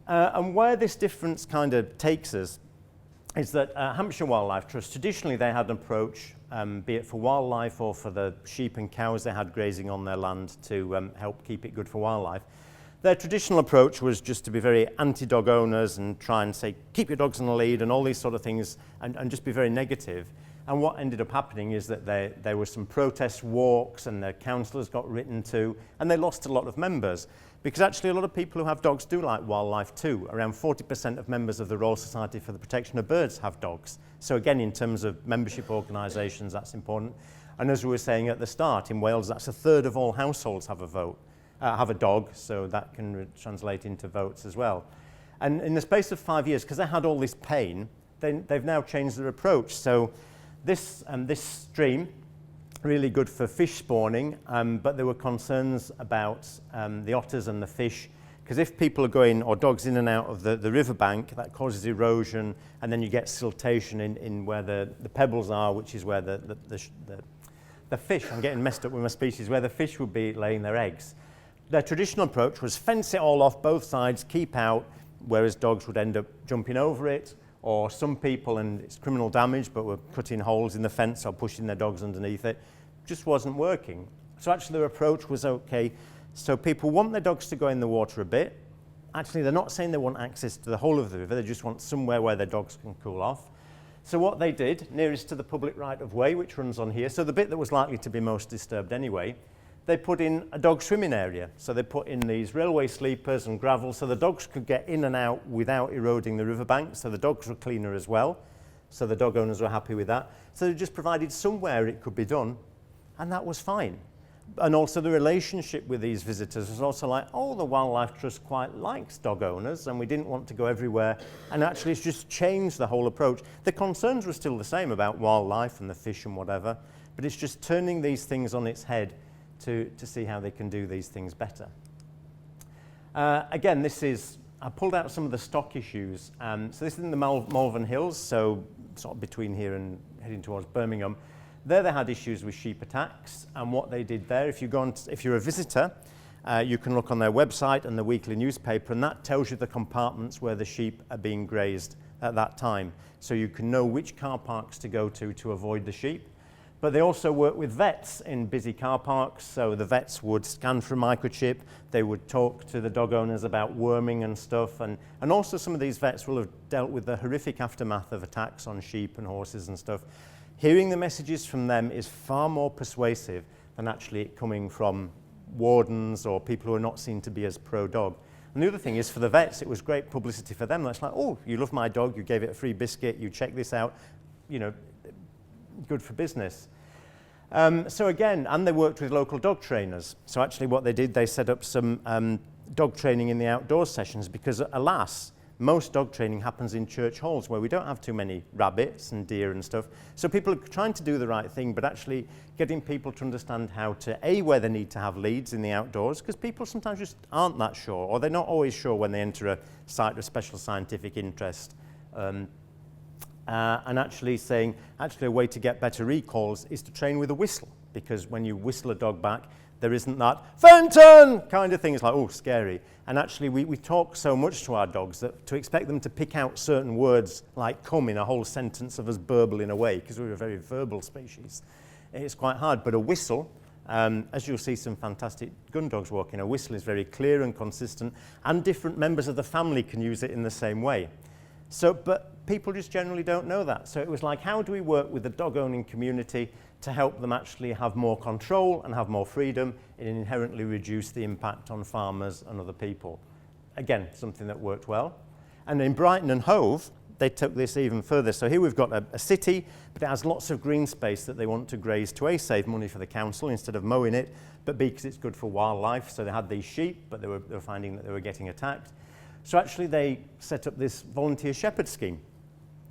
And where this difference kind of takes us is that Hampshire Wildlife Trust, traditionally they had an approach, be it for wildlife or for the sheep and cows they had grazing on their land to help keep it good for wildlife. Their traditional approach was just to be very anti-dog owners and try and say, keep your dogs on the lead and all these sort of things and just be very negative. And what ended up happening is that there were some protest walks and their councillors got written to, and they lost a lot of members. Because actually a lot of people who have dogs do like wildlife too. Around 40% of members of the Royal Society for the Protection of Birds have dogs. So again, in terms of membership organisations, that's important. And as we were saying at the start, in Wales, that's a third of all households have a dog, so that can translate into votes as well. And in the space of 5 years, because they had all this pain, they've now changed their approach. So this stream, really good for fish spawning, but there were concerns about the otters and the fish, because if people are going, or dogs in and out of the riverbank, that causes erosion, and then you get siltation in where the pebbles are, which is where the fish, I'm getting messed up with my species, where the fish would be laying their eggs. Their traditional approach was fence it all off both sides, keep out, whereas dogs would end up jumping over it, or some people, and it's criminal damage, but were cutting holes in the fence or pushing their dogs underneath it. Just wasn't working. So actually their approach was okay. So people want their dogs to go in the water a bit. Actually, they're not saying they want access to the whole of the river, they just want somewhere where their dogs can cool off. So what they did, nearest to the public right of way, which runs on here, so the bit that was likely to be most disturbed anyway, they put in a dog swimming area. So they put in these railway sleepers and gravel so the dogs could get in and out without eroding the riverbank. So the dogs were cleaner as well. So the dog owners were happy with that. So they just provided somewhere it could be done, and that was fine. And also the relationship with these visitors was also like, oh, the Wildlife Trust quite likes dog owners and we didn't want to go everywhere. And actually it's just changed the whole approach. The concerns were still the same about wildlife and the fish and whatever, but it's just turning these things on its head to see how they can do these things better. Again, I pulled out some of the stock issues. So this is in the Malvern Hills, so sort of between here and heading towards Birmingham. There they had issues with sheep attacks, and what they did there, if you're a visitor, you can look on their website and the weekly newspaper, and that tells you the compartments where the sheep are being grazed at that time. So you can know which car parks to go to avoid the sheep. But they also work with vets in busy car parks, so the vets would scan for a microchip, they would talk to the dog owners about worming and stuff, and also some of these vets will have dealt with the horrific aftermath of attacks on sheep and horses and stuff. Hearing the messages from them is far more persuasive than actually it coming from wardens or people who are not seen to be as pro-dog. And the other thing is, for the vets, it was great publicity for them. It's like, oh, you love my dog, you gave it a free biscuit, you check this out, you know, good for business. So again, and they worked with local dog trainers. So actually what they did, they set up some dog training in the outdoor sessions, because alas, most dog training happens in church halls where we don't have too many rabbits and deer and stuff. So people are trying to do the right thing, but actually getting people to understand how to, where they need to have leads in the outdoors, because people sometimes just aren't that sure, or they're not always sure when they enter a site of special scientific interest. And actually saying, a way to get better recalls is to train with a whistle, because when you whistle a dog back, there isn't that Fenton kind of thing. It's like, oh, scary. And actually we talk so much to our dogs that to expect them to pick out certain words like come in a whole sentence of us burbling away, because we're a very verbal species, it's quite hard. But a whistle, as you'll see some fantastic gun dogs walking, a whistle is very clear and consistent, and different members of the family can use it in the same way. So, but people just generally don't know that. So it was like, how do we work with the dog owning community to help them actually have more control and have more freedom and inherently reduce the impact on farmers and other people? Again, something that worked well. And in Brighton and Hove, they took this even further. So here we've got a city, but it has lots of green space that they want to graze to save money for the council instead of mowing it, but B, because it's good for wildlife. So they had these sheep, but they were finding that they were getting attacked. So actually they set up this volunteer shepherd scheme.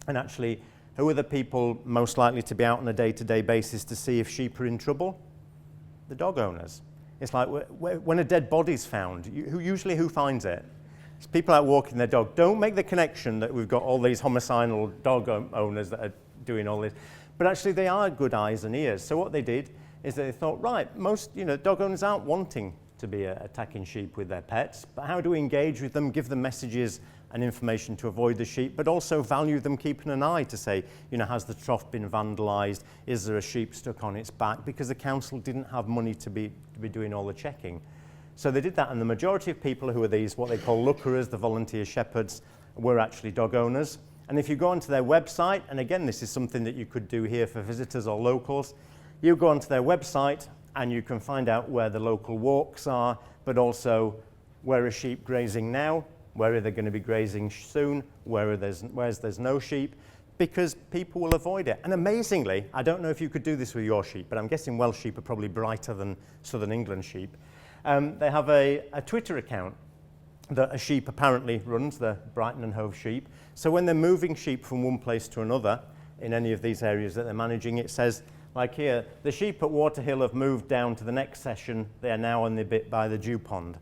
And actually, who are the people most likely to be out on a day-to-day basis to see if sheep are in trouble? The dog owners. It's like when a dead body's found, who finds it? It's people out walking their dog. Don't make the connection that we've got all these homicidal dog owners that are doing all this. But actually they are good eyes and ears. So what they did is they thought, right, most dog owners aren't wanting to be attacking sheep with their pets. But how do we engage with them, give them messages and information to avoid the sheep, but also value them, keeping an eye to say, you know, has the trough been vandalised? Is there a sheep stuck on its back? Because the council didn't have money to be doing all the checking. So they did that, and the majority of people who are these, what they call lookerers, the volunteer shepherds, were actually dog owners. And if you go onto their website, and again, this is something that you could do here for visitors or locals, you go onto their website and you can find out where the local walks are, but also where are sheep grazing now, where are they going to be grazing soon, where there's no sheep, because people will avoid it. And amazingly, I don't know if you could do this with your sheep, but I'm guessing Welsh sheep are probably brighter than Southern England sheep. They have a Twitter account that a sheep apparently runs, the Brighton and Hove sheep. So when they're moving sheep from one place to another in any of these areas that they're managing, it says, like here, the sheep at Waterhill have moved down to the next session. They are now on the bit by the dew pond.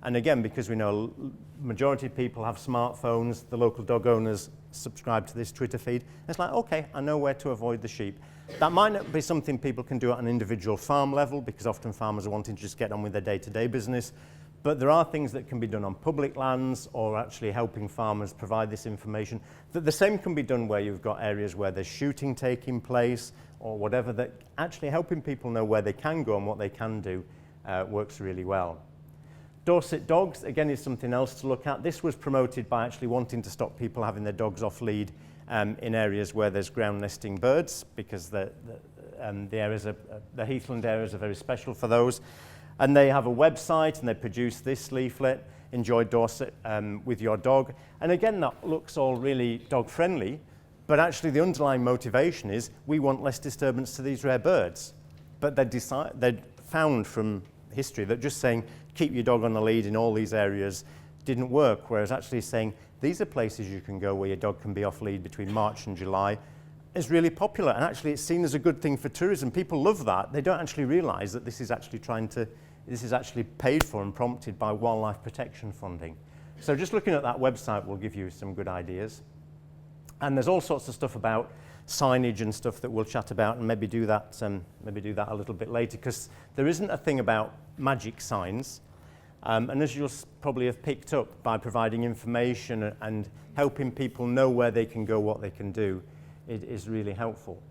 And again, because we know majority of people have smartphones, the local dog owners subscribe to this Twitter feed. It's like, okay, I know where to avoid the sheep. That might not be something people can do at an individual farm level, because often farmers are wanting to just get on with their day-to-day business. But there are things that can be done on public lands, or actually helping farmers provide this information. The same can be done where you've got areas where there's shooting taking place, or whatever, that actually helping people know where they can go and what they can do works really well. Dorset dogs, again, is something else to look at. This was promoted by actually wanting to stop people having their dogs off lead in areas where there's ground nesting birds, because the heathland areas are very special for those. And they have a website, and they produce this leaflet, Enjoy Dorset with your dog. And again, that looks all really dog friendly, but actually the underlying motivation is we want less disturbance to these rare birds. But they'd found from history that just saying keep your dog on the lead in all these areas didn't work, whereas actually saying these are places you can go where your dog can be off lead between March and July is really popular, and actually it's seen as a good thing for tourism. People love that. They don't actually realise that this is actually paid for and prompted by wildlife protection funding. So just looking at that website will give you some good ideas. And there's all sorts of stuff about signage and stuff that we'll chat about, and maybe do that a little bit later, because there isn't a thing about magic signs. And as you'll probably have picked up, by providing information and helping people know where they can go, what they can do, it is really helpful.